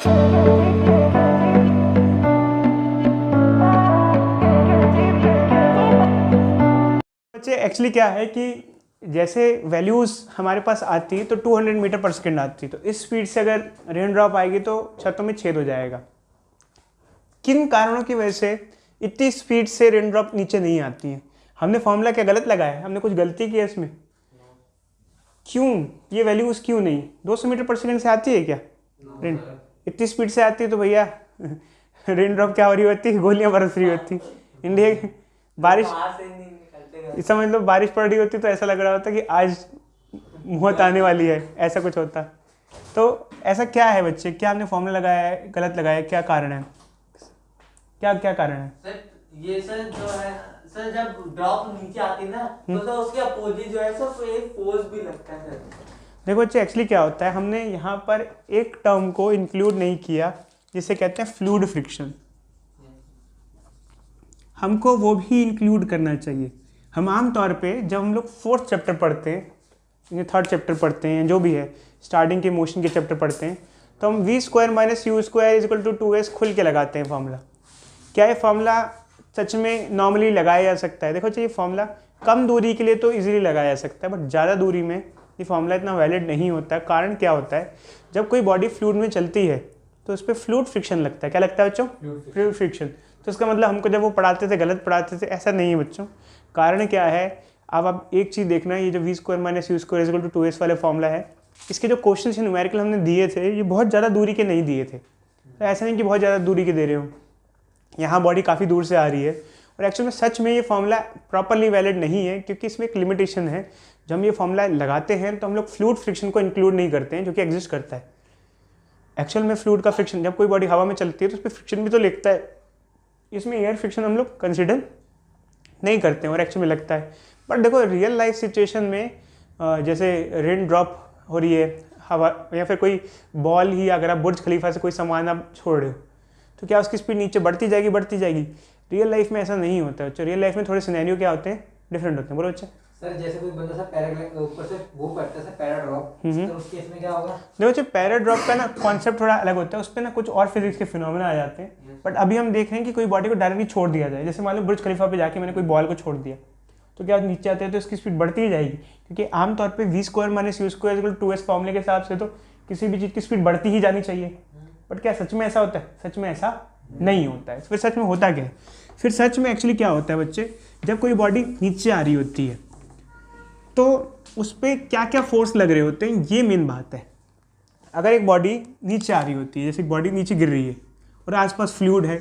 बच्चे एक्चुअली क्या है कि जैसे वैल्यूज़ हमारे पास आती है तो 200 मीटर पर सेकेंड आती है, तो इस स्पीड से अगर रेन ड्रॉप आएगी तो छतों में छेद हो जाएगा। किन कारणों की वजह से इतनी स्पीड से रेन ड्रॉप नीचे नहीं आती है? हमने फॉर्मूला क्या गलत लगाया है? हमने कुछ गलती की है इसमें? क्यों ये वैल्यूज़ क्यों नहीं 200 मीटर पर सेकेंड से आती है क्या रेन? इतनी स्पीड से आती है तो भैया रेन ड्रॉप क्या हो रही होती है? गोलियां बरस रही होती। इंडिया की बारिश, समझ लो बारिश पड़ रही होती तो ऐसा लग रहा होता कि आज मौत आने वाली है, ऐसा कुछ होता। तो ऐसा क्या है बच्चे, क्या हमने फॉर्मूला लगाया है गलत लगाया है? क्या कारण है, क्या क्या कारण है? सर ये सर जो है सर, जब ड्रॉप नीचे आती ना तो सर उसके अपोजिट जो है सर एक फोर्स भी लगता है सर। देखो बच्चे एक्चुअली क्या होता है, हमने यहाँ पर एक टर्म को इंक्लूड नहीं किया जिसे कहते हैं फ्लूइड फ्रिक्शन। हमको वो भी इंक्लूड करना चाहिए। हम आम तौर पे जब हम लोग फोर्थ चैप्टर पढ़ते हैं, थर्ड चैप्टर पढ़ते हैं, जो भी है स्टार्टिंग के मोशन के चैप्टर पढ़ते हैं, तो हम v² - u² = 2s खुल के लगाते हैं फॉर्मूला। क्या ये फॉर्मूला सच में नॉर्मली लगाया जा सकता है? देखो चाहिए फॉर्मूला कम दूरी के लिए तो इजीली लगाया जा सकता है, बट ज़्यादा दूरी में ये फॉर्मूला इतना वैलिड नहीं होता है। कारण क्या होता है, जब कोई बॉडी फ्लूइड में चलती है तो उस पर फ्लूइड फ्रिक्शन लगता है। क्या लगता है बच्चों? Fluid friction. तो इसका मतलब हमको जब वो पढ़ाते थे गलत पढ़ाते थे, ऐसा नहीं है बच्चों। कारण क्या है, अब आप एक चीज़ देखना, ये जो v² - u² = 2s वाले फॉर्मूला है, इसके जो क्वेश्चन न्यूमेरिकल हमने दिए थे ये बहुत ज़्यादा दूरी के नहीं दिए थे। तो ऐसा नहीं कि बहुत ज़्यादा दूरी के दे रहे हो, यहाँ बॉडी काफ़ी दूर से आ रही है। और एक्चुअल में सच में ये फॉर्मूला प्रॉपरली वैलिड नहीं है, क्योंकि इसमें एक लिमिटेशन है। जब हम ये फॉर्मूला लगाते हैं तो हम लोग फ्लूइड फ्रिक्शन को इंक्लूड नहीं करते हैं, जो कि एग्जिस्ट करता है। एक्चुअल में फ्लूइड का फ्रिक्शन, जब कोई बॉडी हवा में चलती है तो उस पर फ्रिक्शन भी तो लगता है, इसमें एयर फ्रिक्शन हम लोग कंसिडर नहीं करते हैं और एक्चुअल में लगता है। बट देखो रियल लाइफ सिचुएशन में जैसे रेन ड्रॉप हो रही है हवा, या फिर कोई बॉल ही अगर आप बुर्ज खलीफा से कोई सामान आप छोड़ रहे हो तो क्या उसकी स्पीड नीचे बढ़ती जाएगी? रियल लाइफ में ऐसा नहीं होता है। रियल लाइफ में थोड़े सिनेरियो क्या होते हैं, डिफरेंट होते हैं। बोलो अच्छा। सर जैसे कोई बंदा सा पैराग्लाइड ऊपर से वो करता है पैराड्रॉप, तो उस केस में क्या होगा? देखो बच्चे पैराड्रॉप का ना कॉन्सेप्ट थोड़ा अलग होता है, उस पर ना कुछ और फिजिक्स के फिनोमेना आ जाते हैं। बट अभी हम देख रहे हैं कि कोई बॉडी को डायरेक्टली छोड़ दिया जाए। जैसे मान लो बुर्ज खलीफा पे जाके मैंने कोई बॉल को छोड़ दिया, तो क्या नीचे आते हैं तो इसकी स्पीड बढ़ती ही जाएगी, क्योंकि आमतौर पर v² - u² = 2s फॉर्मूले के हिसाब से तो किसी भी चीज़ की स्पीड बढ़ती ही जानी चाहिए। बट क्या सच में ऐसा होता है? सच में ऐसा नहीं होता है। फिर सच में होता क्या है? फिर सच में एक्चुअली क्या होता है बच्चे, जब कोई बॉडी नीचे आ रही होती है तो उस पर क्या क्या फोर्स लग रहे होते हैं, ये मेन बात है। अगर एक बॉडी नीचे आ रही होती है, जैसे बॉडी नीचे गिर रही है और आसपास फ्लूइड है,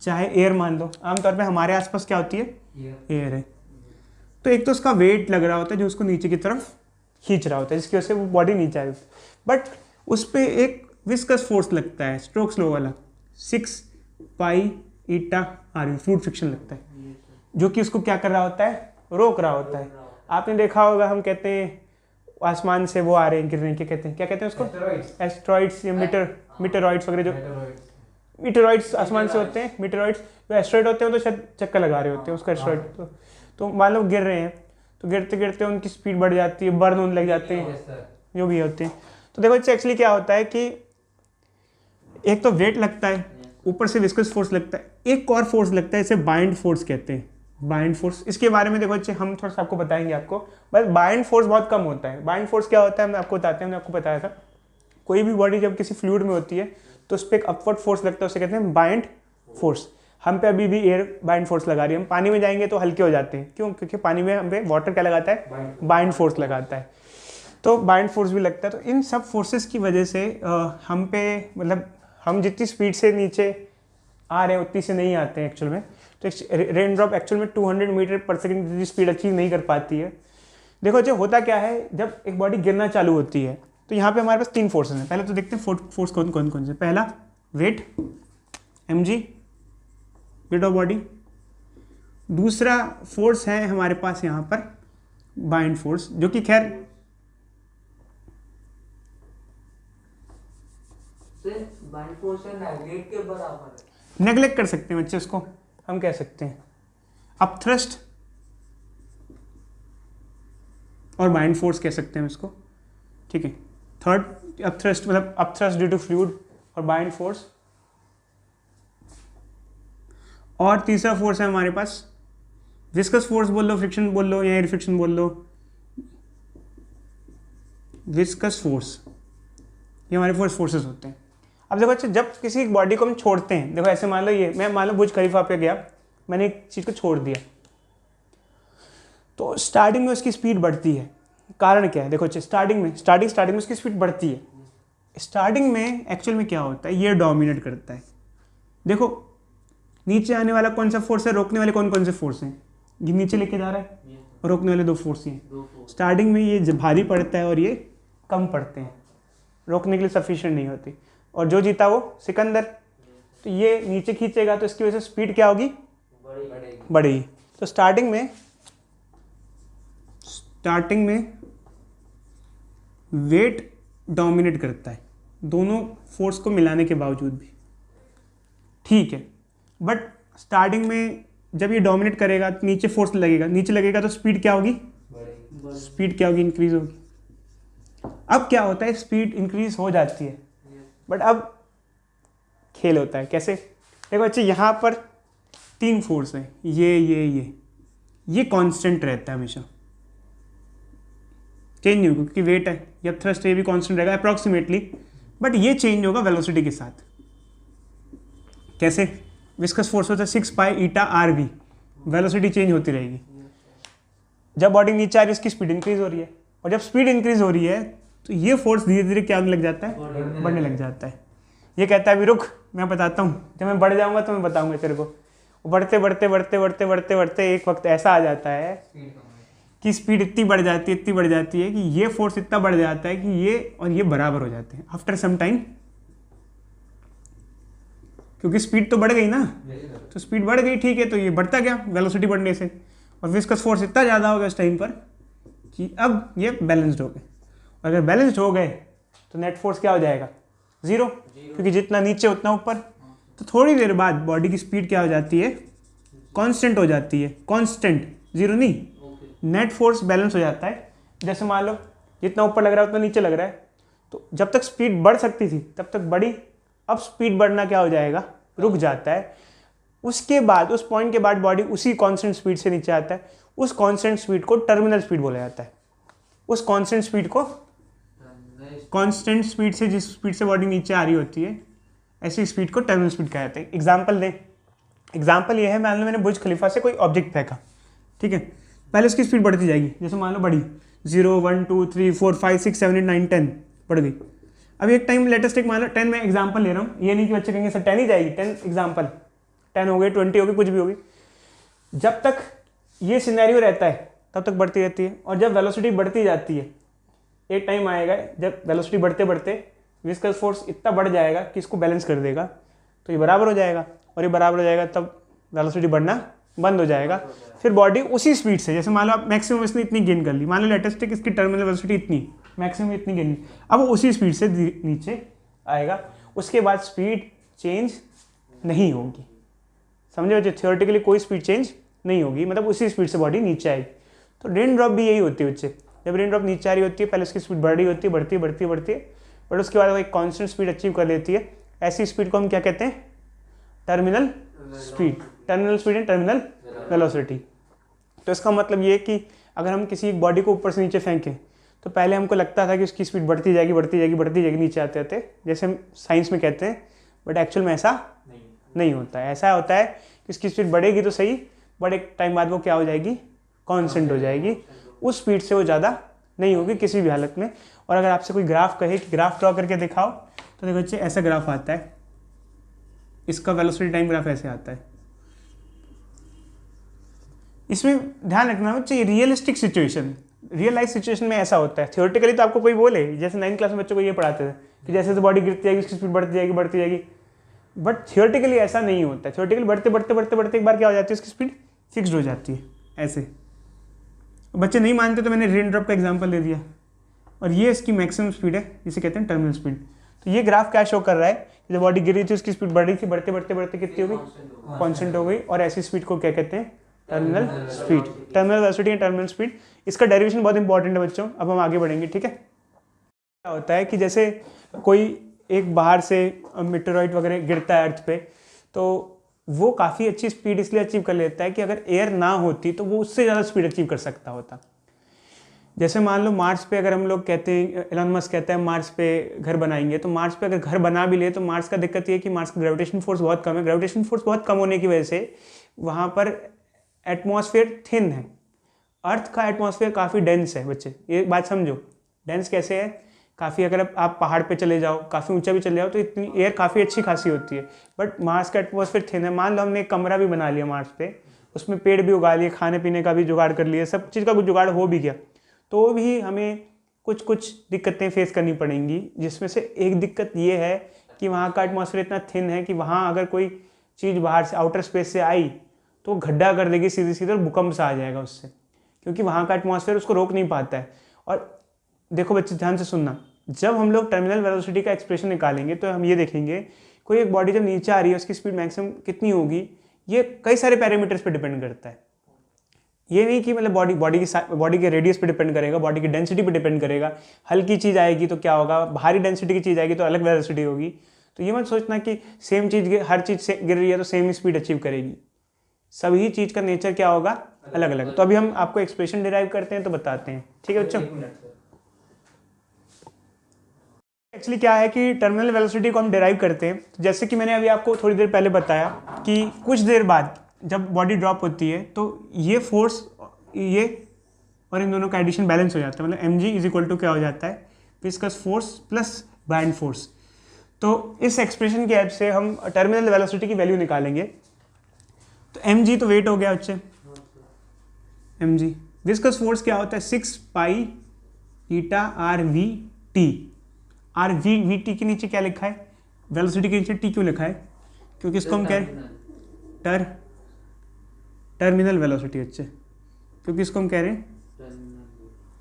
चाहे एयर मान लो, आमतौर पे हमारे आसपास क्या होती है? एयर है। तो एक तो उसका वेट लग रहा होता है जो उसको नीचे की तरफ खींच रहा होता है, जिसकी वजह से वो बॉडी नीचे आ रही होती है। बट उस पर एक विस्कस फोर्स लगता है, स्ट्रोक्स लो वाला, 6 pi eta are, fluid friction लगता है, जो कि उसको क्या कर रहा होता है? रोक रहा होता है। आपने देखा होगा, हम कहते हैं आसमान से वो आ रहे हैं गिरने के, कहते हैं क्या कहते हैं उसको? एस्ट्रॉइड्स या मीटरॉइड्स वगैरह। जो मीटरॉइड्स आसमान से होते हैं, मीटरॉइड्स जो एस्ट्रॉइड होते हैं तो शायद चक्कर लगा रहे होते हैं उसका एस्ट्रॉइड। तो मान लो गिर रहे हैं, तो गिरते गिरते उनकी स्पीड बढ़ जाती है, बर्न होने लग जाते हैं, जो भी होते हैं। तो देखो इससे एक्चुअली क्या होता है कि एक तो वेट लगता है, ऊपर से विस्कस फोर्स लगता है, एक और फोर्स लगता है, इसे बाइंड फोर्स कहते हैं। बाइंड फोर्स, इसके बारे में देखो बच्चे हम थोड़ा सा आपको बताएंगे आपको, बस बाइंड फोर्स बहुत कम होता है। बाइंड फोर्स क्या होता है मैं आपको बताते हैं, मैंने आपको बताया था, कोई भी बॉडी जब किसी फ्लूइड में होती है तो उस पर एक अपवर्ड फोर्स लगता है, उसे कहते हैं बाइंड फोर्स। हम पे अभी भी एयर बाइंड फोर्स लगा रही है, हम पानी में जाएंगे तो हल्के हो जाते हैं। क्यों? क्योंकि पानी में हम पे वाटर क्या लगाता है? बाइंड फोर्स लगाता है। तो बाइंड फोर्स भी लगता है। तो इन सब फोर्सेस की वजह से हम पे, मतलब हम जितनी स्पीड से नीचे आ रहे हैं उतनी से नहीं आते हैं एक्चुअल में। तो रेन ड्रॉप एक्चुअल में 200 मीटर पर सेकेंड की स्पीड अचीव नहीं कर पाती है। देखो जो होता क्या है, जब एक बॉडी गिरना चालू होती है तो यहाँ पे हमारे पास 3 फोर्सेस हैं। पहले तो देखते हैं फोर्स कौन कौन से। पहला weight, mg, weight of body. दूसरा फोर्स है हमारे पास यहाँ पर बाइंड फोर्स, जो कि खैर बाइंड फोर्स नेगलेक्ट के बराबर है। नेगलेक्ट कर सकते हैं बच्चे, उसको हम कह सकते हैं अपथ्रस्ट और बाइंड फोर्स कह सकते हैं इसको, ठीक है। थर्ड अपथ्रस्ट, मतलब अपथ्रस्ट ड्यू टू फ्लूइड, और बाइंड फोर्स, और तीसरा फोर्स है हमारे पास विस्कस फोर्स बोल लो, फ्रिक्शन बोल लो या एयर फ्रिक्शन बोल लो, विस्कस फोर्स, ये हमारे फोर्सेस होते हैं। अब देखो अच्छा, जब किसी बॉडी को हम छोड़ते हैं, देखो ऐसे मान लो ये मैं मान लो बुर्ज खलीफा पे गया, मैंने एक चीज़ को छोड़ दिया, तो स्टार्टिंग में उसकी स्पीड बढ़ती है। कारण क्या है, देखो अच्छा स्टार्टिंग में उसकी स्पीड बढ़ती है। स्टार्टिंग में एक्चुअल में क्या होता है, ये डोमिनेट करता है। देखो नीचे आने वाला कौन सा फोर्स है, रोकने वाले कौन कौन से फोर्स हैं, ये नीचे लेके जा रहा है, और रोकने वाले 2 फोर्स ही हैं। स्टार्टिंग में ये भारी पड़ता है और ये कम पड़ते हैं, रोकने के लिए सफिशिएंट नहीं होती, और जो जीता वो सिकंदर। तो ये नीचे खींचेगा तो इसकी वजह से स्पीड क्या होगी, बढ़ेगी। तो स्टार्टिंग में वेट डोमिनेट करता है दोनों फोर्स को मिलाने के बावजूद भी, ठीक है। बट स्टार्टिंग में जब ये डोमिनेट करेगा तो नीचे फोर्स लगेगा, नीचे लगेगा तो स्पीड क्या होगी, इंक्रीज होगी। अब क्या होता है, स्पीड इंक्रीज हो जाती है, बट अब खेल होता है कैसे, देखो अच्छा यहाँ पर 3 फोर्स हैं, ये कांस्टेंट रहता है हमेशा, चेंज नहीं होगा क्योंकि वेट है, या थ्रस्ट ये भी कांस्टेंट रहेगा अप्रॉक्सीमेटली, बट ये चेंज होगा वेलोसिटी के साथ। कैसे, विस्कस फोर्स होता है 6 पाई ईटा RV, वेलोसिटी चेंज होती रहेगी। जब बॉडी नीचे आ रही है उसकी स्पीड इंक्रीज हो रही है, और जब स्पीड इंक्रीज हो रही है तो ये फोर्स धीरे धीरे क्या होने लग जाता है, बढ़ने लग जाता है। ये कहता है अभी रुक, मैं बताता हूँ, जब मैं बढ़ जाऊँगा तो मैं बताऊँगा तेरे को। बढ़ते बढ़ते बढ़ते बढ़ते बढ़ते बढ़ते एक वक्त ऐसा आ जाता है कि स्पीड इतनी बढ़ जाती है कि ये फोर्स इतना बढ़ जाता है कि ये और ये बराबर हो जाते हैं आफ्टर सम टाइम, क्योंकि स्पीड तो बढ़ गई ना, तो स्पीड बढ़ गई, ठीक है, तो ये बढ़ता गया वेलोसिटी बढ़ने से, और विस्कस फोर्स इतना ज़्यादा हो गया उस टाइम पर कि अब ये बैलेंस्ड हो गए। और अगर बैलेंस्ड हो गए तो नेट फोर्स क्या हो जाएगा, 0, क्योंकि जितना नीचे उतना ऊपर। तो थोड़ी देर बाद बॉडी की स्पीड क्या हो जाती है, कांस्टेंट हो जाती है, कांस्टेंट, 0 नहीं, नेट फोर्स बैलेंस हो जाता है। जैसे मान लो जितना ऊपर लग रहा है उतना नीचे लग रहा है, तो जब तक स्पीड बढ़ सकती थी तब तक बढ़ी, अब स्पीड बढ़ना क्या हो जाएगा, रुक जाता है। उसके बाद उस पॉइंट के बाद बॉडी उसी कांस्टेंट स्पीड से नीचे आता है, उस कांस्टेंट स्पीड को टर्मिनल स्पीड बोला जाता है। उस कांस्टेंट स्पीड को, कांस्टेंट स्पीड से जिस स्पीड से बॉडी नीचे आ रही होती है ऐसी स्पीड को टर्मिनल स्पीड कहा जाता है। एग्जाम्पल दें, एग्जाम्पल ये है, मान लो मैंने बुर्ज खलीफा से कोई ऑब्जेक्ट फेंका, ठीक है, पहले उसकी स्पीड बढ़ती जाएगी, जैसे मान लो बढ़ी 0 1 2 3 4 5 6 7 8 9 10 बढ़ गई। अब एक टाइम लेटेस्ट एक मान लो 10 में एग्जाम्पल ले रहा हूँ, ये नहीं कि बच्चे कहेंगे सर 10 ही जाएगी, 10 एग्जाम्पल, 10 हो गई, 20 हो गई, कुछ भी होगी। जब तक ये सिनेरियो रहता है तब तक बढ़ती रहती है, और जब वेलोसिटी बढ़ती जाती है एक टाइम आएगा जब वेलोसिटी बढ़ते बढ़ते विस्कस फोर्स इतना बढ़ जाएगा कि इसको बैलेंस कर देगा, तो ये बराबर हो जाएगा, और ये बराबर हो जाएगा तब वेलोसिटी बढ़ना बंद हो जाएगा। फिर बॉडी उसी स्पीड से, जैसे मान लो आप मैक्सिमम इसने इतनी गेन कर ली, मान लो लेटेस्ट इसकी टर्मिनल वेलोसिटी इतनी, मैक्सिमम इतनी गेन, अब उसी स्पीड से नीचे आएगा, उसके बाद स्पीड चेंज नहीं होगी। समझे बच्चे, थियोरेटिकली कोई स्पीड चेंज नहीं होगी, मतलब उसी स्पीड से बॉडी नीचे आएगी। तो रेन ड्रॉप भी यही होती है बच्चे, जब रेन ड्रॉप नीचे आ रही होती है पहले उसकी स्पीड बढ़ रही होती है, बढ़ती है, बट उसके बाद वो एक कांस्टेंट स्पीड अचीव कर लेती है। ऐसी स्पीड को हम क्या कहते हैं, terminal speed and terminal velocity. तो इसका मतलब ये है कि अगर हम किसी एक बॉडी को ऊपर से नीचे फेंकें तो पहले हमको लगता था कि उसकी स्पीड बढ़ती जाएगी नीचे आते आते, जैसे हम साइंस में कहते हैं, बट एक्चुअल में ऐसा नहीं होता है। ऐसा होता है कि उसकी स्पीड बढ़ेगी तो सही, बट एक टाइम बाद वो क्या हो जाएगी, कांस्टेंट हो जाएगी, उस स्पीड से वो ज़्यादा नहीं होगी किसी भी हालत में। और अगर आपसे कोई ग्राफ कहे कि ग्राफ ड्रॉ करके दिखाओ, तो देखो बच्चे ऐसा ग्राफ आता है, इसका वेलोसिटी टाइम ग्राफ ऐसे आता है। इसमें ध्यान रखना बच्चे, realistic situation, real life situation में ऐसा होता है। थ्योरेटिकली तो आपको कोई बोले, जैसे 9th क्लास में बच्चों को ये पढ़ाते थे कि जैसे बॉडी गिरती जाएगी उसकी स्पीड बढ़ती जाएगी, बट थियोरेटिकली ऐसा नहीं होता है। थियोरेटिकली बढ़ते एक बार क्या हो जाती है, उसकी स्पीड फिक्स्ड हो जाती है ऐसे। बच्चे नहीं मानते तो मैंने रेन ड्रॉप का एग्जांपल दे दिया, और ये इसकी मैक्सिमम स्पीड है जिसे कहते हैं टर्मिनल स्पीड। तो ये ग्राफ क्या शो कर रहा है, जब बॉडी गिर रही थी उसकी स्पीड बढ़ रही थी, बढ़ते कितनी हो गई, कांस्टेंट हो गई, और ऐसी स्पीड को क्या कहते हैं, terminal speed, terminal velocity and terminal speed. इसका डेरिवेशन बहुत इंपॉर्टेंट है बच्चों, अब हम आगे बढ़ेंगे, ठीक है। क्या होता है कि जैसे कोई एक बाहर से मेटेरॉइड वगैरह गिरता है अर्थ पे, तो वो काफ़ी अच्छी स्पीड इसलिए अचीव कर लेता है कि अगर एयर ना होती तो वो उससे ज़्यादा स्पीड अचीव कर सकता होता। जैसे मान लो मार्स पे अगर हम लोग कहते हैं, एलन मस्क कहता है मार्स पे घर बनाएंगे, तो मार्स पे अगर घर बना भी ले तो मार्स का दिक्कत ये है कि मार्स का ग्रेविटेशन फोर्स बहुत कम है। ग्रेविटेशन फोर्स बहुत कम होने की वजह से वहाँ पर एटमॉस्फेयर थिन है। अर्थ का एटमॉस्फेयर काफ़ी डेंस है बच्चे, ये बात समझो। डेंस कैसे है? काफ़ी, अगर आप पहाड़ पे चले जाओ, काफ़ी ऊंचा भी चले जाओ तो इतनी एयर काफ़ी अच्छी खासी होती है, बट मार्स का एटमॉस्फेयर थिन है। मान लो हमने एक कमरा भी बना लिया मार्स पे, उसमें पेड़ भी उगा लिए, खाने पीने का भी जुगाड़ कर लिया, सब चीज़ का कुछ जुगाड़ हो भी गया, तो भी हमें कुछ कुछ दिक्कतें फेस करनी पड़ेंगी, जिसमें से एक दिक्कत ये है कि वहाँ का एटमॉस्फेयर इतना थिन है कि वहाँ अगर कोई चीज़ बाहर से आउटर स्पेस से आई तो गड्ढा कर देगी सीधे सीधे और भूकंप सा आ जाएगा उससे, क्योंकि वहाँ का एटमॉस्फेयर उसको रोक नहीं पाता है। और देखो बच्चे ध्यान से सुनना, जब हम लोग टर्मिनल वेलोसिटी का एक्सप्रेशन निकालेंगे तो हम ये देखेंगे कोई एक बॉडी जब नीचे आ रही है उसकी स्पीड मैक्सिमम कितनी होगी, ये कई सारे पैरामीटर्स पे डिपेंड करता है। ये नहीं कि मतलब बॉडी के रेडियस पे डिपेंड करेगा, बॉडी की डेंसिटी पे डिपेंड करेगा। हल्की चीज़ आएगी तो क्या होगा, भारी डेंसिटी की चीज़ आएगी तो अलग वेलोसिटी होगी। तो ये मत सोचना कि सेम चीज़ हर चीज़ से गिर रही है तो सेम ही स्पीड अचीव करेगी। सभी चीज़ का नेचर क्या होगा, अलग अलग। तो अभी हम आपको एक्सप्रेशन डिराइव करते हैं तो बताते हैं, ठीक है बच्चों। एक्चुअली क्या है कि टर्मिनल वेलोसिटी को हम डिराइव करते हैं, तो जैसे कि मैंने अभी आपको थोड़ी देर पहले बताया कि कुछ देर बाद जब बॉडी ड्रॉप होती है तो ये फोर्स, ये और इन दोनों का एडिशन बैलेंस हो जाता है, मतलब mg इज इक्वल टू क्या हो जाता है, viscous force plus bind force. तो इस एक्सप्रेशन की हेल्प से हम टर्मिनल वेलोसिटी की वैल्यू निकालेंगे। तो mg तो वेट हो गया बच्चे, mg। विस्कस फोर्स क्या होता है, 6 पाई ईटा RVT। RVT के नीचे क्या लिखा है, वेलोसिटी के नीचे t क्यों लिखा है, क्योंकि इसको हम क्या है, टर्मिनल वेलोसिटी बच्चे, क्योंकि इसको हम कह रहे हैं,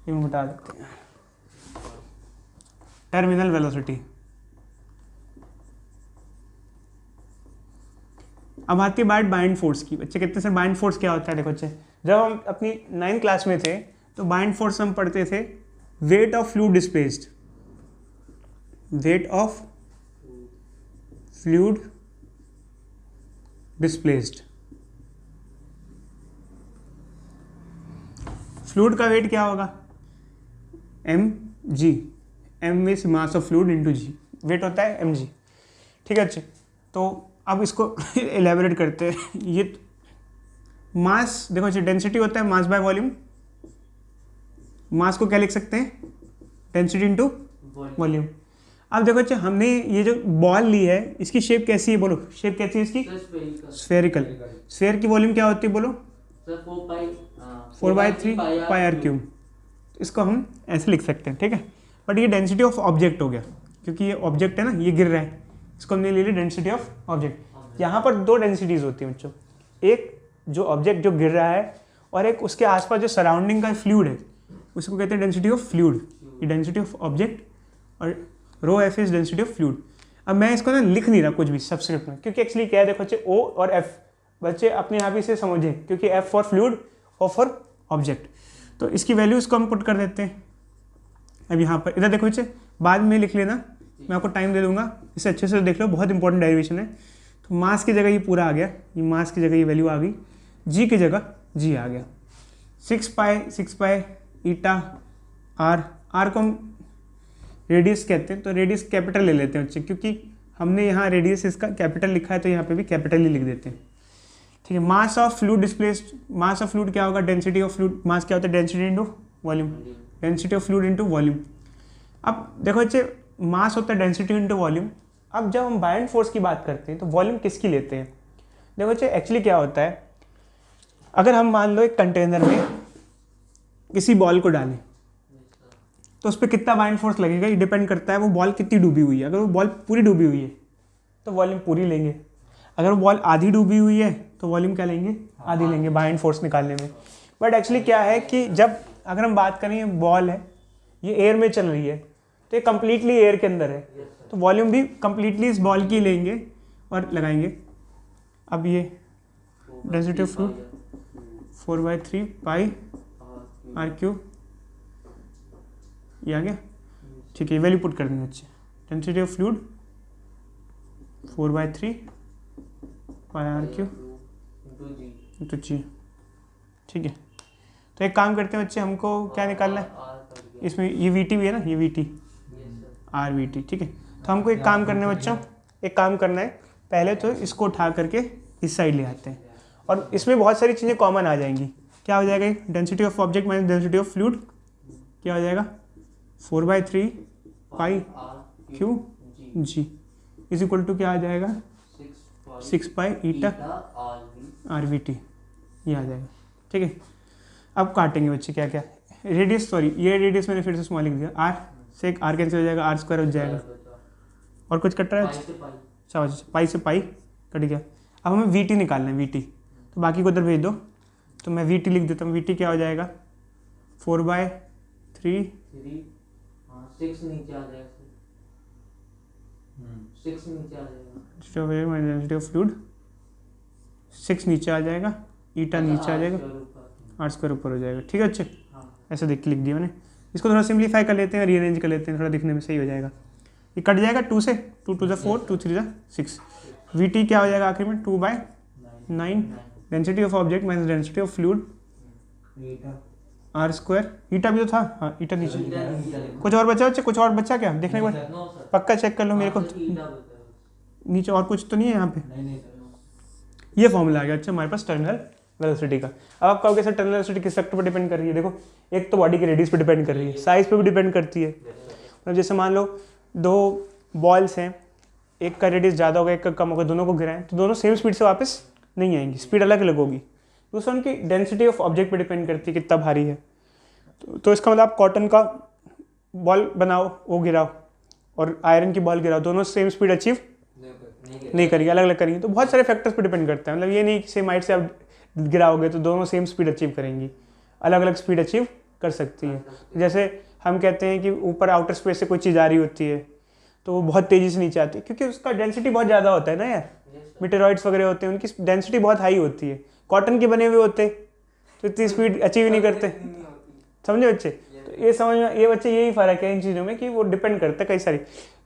ये हम बता देते हैं, टर्मिनल वेलोसिटी। अब आती है बात बाइंड फोर्स की। बच्चे कितने से बाइंड फोर्स क्या होता है, देखो बच्चे, जब हम अपनी 9th क्लास में थे तो बाइंड फोर्स हम पढ़ते थे weight of fluid displaced, weight of fluid displaced. Fluid का वेट क्या होगा, mg, m is mass of fluid into g, weight होता है mg, ठीक है अच्छे। तो अब इसको एलेबोरेट करते हैं। ये मास देखो अच्छे, डेंसिटी होता है मास बाय वॉल्यूम। मास को क्या लिख सकते हैं, डेंसिटी इनटू वॉल्यूम। अब देखो अच्छा, हमने ये जो बॉल ली है इसकी शेप कैसी है, बोलो शेप कैसी है इसकी, स्फेरिकल। स्फेयर की वॉल्यूम क्या होती है, बोलो 4/3 पाई आर क्यूब। इसको हम ऐसे लिख सकते हैं, ठीक है। बट ये डेंसिटी ऑफ ऑब्जेक्ट हो गया, क्योंकि ये ऑब्जेक्ट है ना, ये गिर रहा है, इसको हमने ले लिया डेंसिटी ऑफ ऑब्जेक्ट। यहाँ पर दो डेंसिटीज होती हैं बच्चों, एक जो ऑब्जेक्ट जो गिर रहा है और एक उसके आसपास जो सराउंडिंग का फ्लूइड है, उसको कहते हैं डेंसिटी ऑफ फ्लूइड। ये डेंसिटी ऑफ ऑब्जेक्ट और rho F is density of fluid. अब मैं इसको ना लिख नहीं रहा कुछ भी सबस्क्रिप्ट में, क्योंकि एक्चुअली क्या है, देखो बच्चे ओ और एफ बच्चे अपने आप ही से समझें, क्योंकि एफ फॉर फ्लूइड और फॉर ऑब्जेक्ट। तो इसकी वैल्यू इसको हम पुट कर देते हैं। अब यहाँ पर इधर देखो बच्चे, बाद में लिख लेना, मैं आपको टाइम दे दूंगा, इसे अच्छे से देख लो, बहुत इंपॉर्टेंट डेरिवेशन है। तो मास की जगह ये पूरा आ गया, ये मास की जगह ये वैल्यू आ गई, जी की जगह जी आ गया। 6 पाई ईटा आर को हम रेडियस कहते हैं, तो रेडियस कैपिटल ले लेते हैं बच्चे, क्योंकि हमने यहाँ रेडियस इसका कैपिटल लिखा है तो यहाँ पे भी कैपिटल ही लिख देते हैं, ठीक है। मास of fluid displaced, mass of fluid क्या होगा, डेंसिटी ऑफ फ्लूइड, मास क्या होता है, density into volume, density of fluid into volume. अब देखो बच्चे, मास होता है डेंसिटी इनटू वॉल्यूम। अब जब हम बाइंड फोर्स की बात करते हैं तो वॉल्यूम किसकी लेते हैं, देखो बच्चे एक्चुअली क्या होता है, अगर हम मान लो एक कंटेनर में किसी बॉल को डालें तो उस पर कितना बाइंड फोर्स लगेगा, ये डिपेंड करता है वो बॉल कितनी डूबी हुई है। अगर वो बॉल पूरी डूबी हुई है तो वॉल्यूम पूरी लेंगे, अगर वो बॉल आधी डूबी हुई है तो वॉल्यूम क्या लेंगे, आधी लेंगे बाइंड फोर्स निकालने में। बट एक्चुअली क्या है कि जब अगर हम बात करें बॉल है, ये एयर में चल रही है, तो ये कम्प्लीटली एयर के अंदर है, तो वॉल्यूम भी कम्प्लीटली इस बॉल की लेंगे और लगाएंगे। अब ये density of fluid 4/3 pi are cube, ये आ गया, ठीक है। वैल्यू पुट कर देंगे अच्छे, density of fluid 4/3 pi R cube into G. ठीक है, तो एक काम करते हैं बच्चे, हमको क्या निकालना है इसमें, ये वी टी भी है ना, ये we T R V T. ठीक है, तो हमको एक काम करना है बच्चों, एक काम करना है, पहले तो इसको उठा करके इस साइड ले आते हैं और इसमें बहुत सारी चीज़ें कॉमन आ जाएंगी। क्या हो जाएगा, density of object minus density of fluid क्या हो जाएगा, 4/3 pi cube G is equal to क्या आ जाएगा, 6 pi eta R V T, ये आ जाएगा। ठीक है, अब काटेंगे बच्चे क्या क्या, रेडियस, सॉरी ये रेडियस मैंने फिर से स्मॉल लिख दिया, आर से एक आर कैंसिल हो जाएगा, आर स्क्वायर हो जाएगा, और कुछ कट रहा है, अच्छा पाई से पाई कट गया। अब हमें वी टी निकालना है, वी टी, तो बाकी को उधर भेज दो, तो मैं वी टी लिख देता हूँ, वी टी क्या हो जाएगा 4/3 6 नीचे आ जाएगा, 6 नीचे आ जाएगा, डेंसिटी ऑफ फ्लूइड 6 नीचे आ जाएगा, ईटा नीचे आ जाएगा, आर स्क्वायर ऊपर हो जाएगा। ठीक है अच्छे, ऐसे देख के लिख दिया मैंने। इसको थोड़ा सिंप्लीफाई कर लेते हैं, रीअरेंज कर लेते हैं, थोड़ा दिखने में सही हो जाएगा। ये कट जाएगा 2 से, 2 2 4, 2 3 6। वी टी क्या हो जाएगा आखिर में 2/9 density of object minus density of fluid R square, eta भी तो था, हाँ ईटा नीचे। कुछ और बचा बच्चे, कुछ और बचा क्या देखने के बाद पक्का चेक कर लो मेरे को, नीचे और कुछ तो नहीं है यहाँ पे। ये फॉर्मूला आ गया अच्छा हमारे पास टर्मिनल वेलोसिटी का। अब आप कहोगे सर टर्मिनल वेलोसिटी किस फैक्टर पर डिपेंड कर रही है, देखो एक तो बॉडी के रेडियस पे डिपेंड कर रही है, साइज पे भी डिपेंड करती है। मतलब जैसे मान लो 2 बॉल्स हैं, एक का रेडियस ज़्यादा होगा एक का कम होगा, दोनों को गिराएं तो दोनों सेम स्पीड से वापस नहीं आएंगी, स्पीड अलग अलग होगी। दूसरा उनकी डेंसिटी ऑफ ऑब्जेक्ट पे डिपेंड करती है कितना भारी है। तो इसका मतलब आप कॉटन का बॉल बनाओ, वो गिराओ, और आयरन की बॉल गिराओ, दोनों सेम स्पीड अचीव नहीं करेंगे, अलग अलग करेंगे। तो बहुत सारे फैक्टर्स पे डिपेंड करता है, मतलब ये नहीं कि सेम हाइट से आप गिराओगे तो दोनों सेम स्पीड अचीव करेंगी, अलग अलग स्पीड अचीव कर सकती है। जैसे हम कहते हैं कि ऊपर आउटर स्पेस से कोई चीज़ आ रही होती है तो वो बहुत तेज़ी से नीचे आती है, क्योंकि उसका डेंसिटी बहुत ज़्यादा होता है ना यार, मीटेरॉइड्स वगैरह होते हैं उनकी डेंसिटी बहुत हाई होती है। कॉटन के बने हुए होते तो इतनी स्पीड अचीव नहीं करते, समझे बच्चे। तो ये समझ में, ये बच्चे यही फ़र्क है इन चीज़ों में कि वो डिपेंड करता है कई सारी,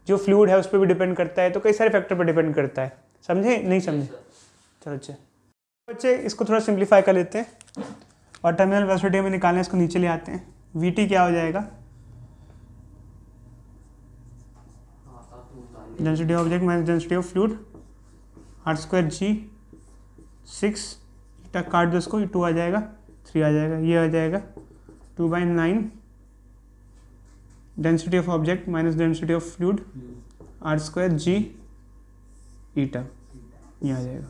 जो फ्लूइड है उस पर भी डिपेंड करता है, तो कई सारे फैक्टर पर डिपेंड करता है, समझे नहीं समझे। चलो बच्चे इसको थोड़ा सिंप्लीफाई कर लेते हैं और टर्मिनल वेलोसिटी में निकालने इसको नीचे ले आते हैं। वी टी क्या हो जाएगा, density of object minus density of fluid R square G 6 eta काट दो इसको, 2 आ जाएगा 3 आ जाएगा, ये आ जाएगा 2/9 density of object minus density of fluid R square G eta, ये आ जाएगा।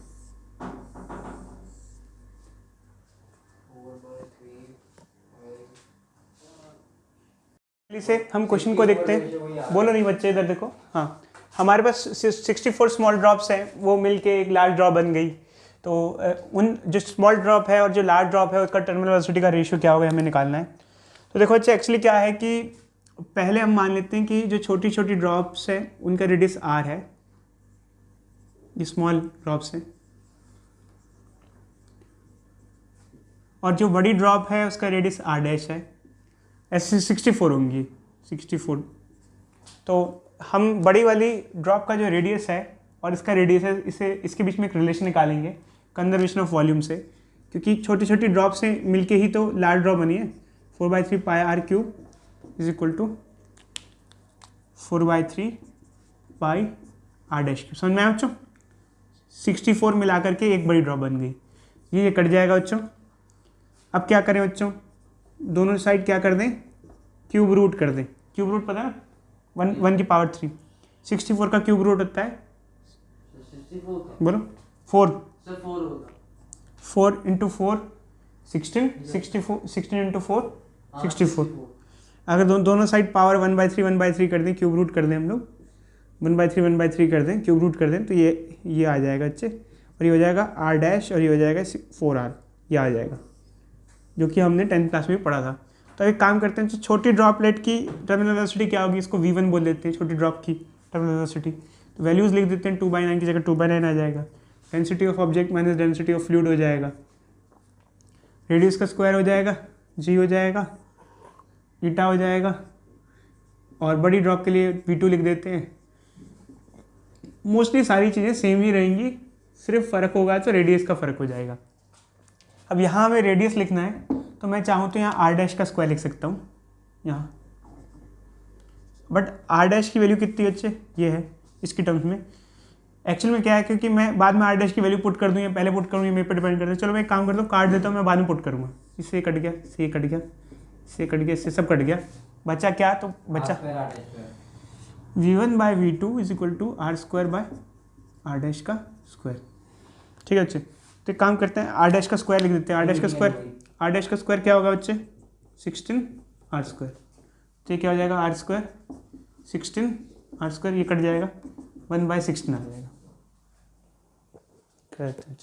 से हम क्वेश्चन को देखते हैं, बोलो नहीं बच्चे इधर देखो। हाँ, हमारे पास 64 स्मॉल ड्रॉप्स हैं, वो मिलके एक लार्ज ड्रॉप बन गई। तो उन जो स्मॉल ड्रॉप है और जो लार्ज ड्रॉप है उसका टर्मिनल वेलोसिटी का रेशियो क्या होगा हमें निकालना है। तो देखो बच्चे एक्चुअली क्या है कि पहले हम मान लेते हैं कि जो छोटी छोटी ड्रॉप्स हैं उनका रेडियस आर है, ये स्मॉल ड्रॉप्स हैं, और जो बड़ी ड्रॉप है उसका रेडियस आर डैश है। ऐसे 64 होंगी, 64। तो हम बड़ी वाली ड्रॉप का जो रेडियस है और इसका रेडियस है, इसे इसके बीच में एक रिलेशन निकालेंगे कंजर्वेशन ऑफ वॉल्यूम से, क्योंकि छोटी छोटी ड्रॉप से मिलके ही तो लार्ज ड्रॉप बनी है। 4/3 pi are cube is equal to 4/3 pi R dash cube. समझ में आया बच्चों, 64 मिला करके एक बड़ी ड्रॉप बन गई, ये कट जाएगा बच्चों। अब क्या करें बच्चों, दोनों साइड क्या कर दें, क्यूब रूट कर दें। क्यूब रूट पता है ना, 1 की पावर 3। 64 का क्यूब रूट होता है, बोलो 4 4 इंटू 4 16, 16 इंटू 4 64। अगर दोनों साइड पावर 1/3 कर दें, क्यूब रूट कर दें हम लोग, 1/3 कर दें, क्यूब रूट कर दें, तो ये आ जाएगा अच्छे, और ये हो जाएगा आर डैश, और ये हो जाएगा 4r, ये आ जाएगा, जो कि हमने 10th क्लास में पढ़ा था। तो एक काम करते हैं, छोटी ड्रॉपलेट की टर्मिनल वेलोसिटी क्या होगी, इसको v1 बोल देते हैं, छोटी ड्रॉप की टर्मिनल वेलोसिटी। तो वैल्यूज़ लिख देते हैं, 2/9 की जगह 2/9 आ जाएगा। Density of object minus density of fluid हो जाएगा, रेडियस का स्क्वायर हो जाएगा, g हो जाएगा, ईटा हो जाएगा, और बड़ी ड्रॉप के लिए v2 लिख देते हैं, मोस्टली सारी चीज़ें सेम ही रहेंगी, सिर्फ फ़र्क होगा तो रेडियस का फ़र्क हो जाएगा। अब यहाँ हमें रेडियस लिखना है तो मैं चाहूँ तो यहाँ आर डैश का स्क्वायर लिख सकता हूँ यहाँ, बट आर डैश की वैल्यू कितनी बच्चे ये है इसकी टर्म्स में। एक्चुअल में क्या है, क्योंकि मैं बाद में आर डैश की वैल्यू पुट कर दूँ या पहले पुट करूँ, ये मेरे पर डिपेंड करता है। चलो मैं एक काम करता हूँ, काट देता हूँ, मैं बाद में पुट करूँगा। इससे कट गया, इससे ये कट गया, इससे कट गया, इससे सब कट गया, बचा क्या, तो बचा v1/v2 is equal to r square by r dash का स्क्वायर। ठीक है बच्चे, तो एक काम करते हैं, आर डैश का स्क्वायर लिख देते हैं। आर डैश का स्क्वायर क्या होगा बच्चे 16 आर स्क्वायर। तो ये क्या हो जाएगा, आर स्क्वायर 16 आर स्क्वायर, ये कट जाएगा 1/16 आ जाएगा। करते हैं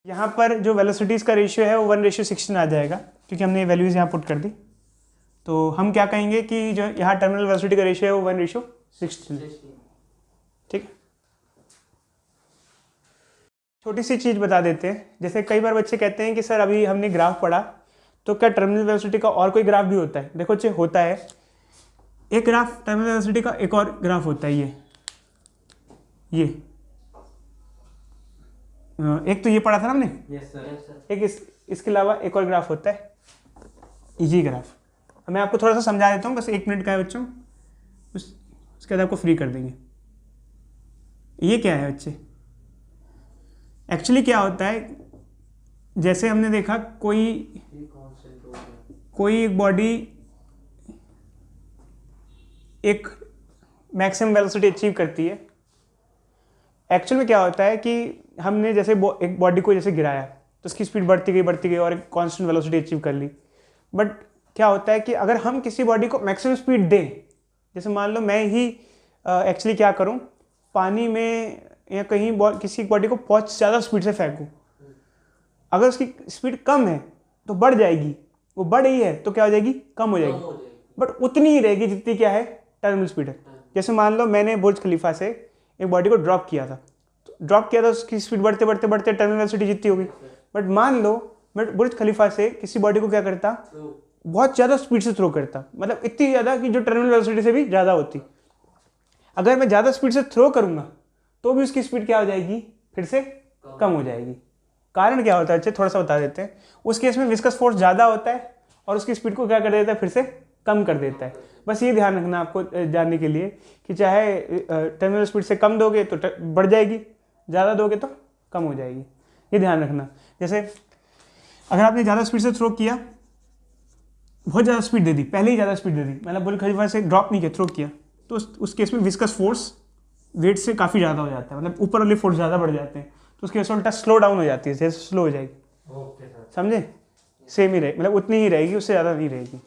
यहाँ पर जो वेलोसिटीज़ का रेशियो है वो 1:16 आ जाएगा, क्योंकि हमने वैल्यूज़ यहाँ पुट कर दी। तो हम क्या कहेंगे कि जो यहाँ टर्मिनल वेलोसिटी का रेशियो है वो 1:16। ठीक, छोटी सी चीज़ बता देते हैं। जैसे कई बार बच्चे कहते हैं कि सर अभी हमने ग्राफ पढ़ा, तो क्या टर्मिनल वेलोसिटी का और कोई ग्राफ भी होता है? देखो बच्चे, होता है एक ग्राफ टर्मिनल वेलोसिटी का, एक और ग्राफ होता है ये एक तो ये पढ़ा था ना हमने। Yes sir. एक इसके अलावा एक और ग्राफ होता है ये ग्राफ। मैं आपको थोड़ा सा समझा देता हूँ, बस 1 मिनट का है बच्चों, उसके बाद आपको फ्री कर देंगे। ये क्या है बच्चे, एक्चुअली क्या होता है, जैसे हमने देखा कोई एक बॉडी एक मैक्सिमम वेलोसिटी अचीव करती है। एक्चुअल में क्या होता है कि हमने जैसे एक बॉडी को जैसे गिराया तो उसकी स्पीड बढ़ती गई और एक कांस्टेंट वेलोसिटी अचीव कर ली। बट क्या होता है कि अगर हम किसी बॉडी को मैक्सिमम स्पीड दें, जैसे मान लो मैं ही एक्चुअली क्या करूं, पानी में या कहीं किसी बॉडी को बहुत ज़्यादा स्पीड से फेंकूं, अगर उसकी स्पीड कम है तो बढ़ जाएगी, वो बढ़ रही है तो क्या हो जाएगी, कम हो जाएगी, बट उतनी ही रहेगी जितनी क्या है टर्मिनल स्पीड है। जैसे मान लो मैंने बुर्ज खलीफा से एक बॉडी को ड्रॉप किया था, उसकी स्पीड बढ़ते टर्मिनल वेलोसिटी जितनी होगी। बट मान लो मैं बुर्ज खलीफा से किसी बॉडी को क्या करता, बहुत ज़्यादा स्पीड से थ्रो करता, मतलब इतनी ज़्यादा कि जो टर्मिनल वेलोसिटी से भी ज़्यादा होती। अगर मैं ज़्यादा स्पीड से थ्रो करूँगा तो भी उसकी स्पीड क्या हो जाएगी, फिर से कम हो जाएगी। कारण क्या होता है, थोड़ा सा बता देते हैं। उस केस में विस्कस फोर्स ज़्यादा होता है और उसकी स्पीड को क्या कर देता है, फिर से कम कर देता है। बस ये ध्यान रखना आपको जानने के लिए कि चाहे टर्मिनल स्पीड से कम दोगे तो बढ़ जाएगी, ज़्यादा दोगे तो कम हो जाएगी, ये ध्यान रखना। जैसे अगर आपने ज़्यादा स्पीड से थ्रो किया, बहुत ज़्यादा स्पीड दे दी, पहले ही ज़्यादा स्पीड दे दी, मतलब बुर्ज खलीफा से ड्रॉप नहीं किया, थ्रो किया, तो उस केस में विस्कस फोर्स वेट से काफ़ी ज़्यादा हो जाता है, मतलब ऊपर वाले फोर्स ज़्यादा बढ़ जाते हैं, तो उसकी वजह से उल्टा स्लो डाउन हो जाती है, जैसे स्लो हो जाएगी। ओके सर, समझे, सेम ही रहे, मतलब उतनी ही रहेगी, उससे ज़्यादा नहीं रहेगी।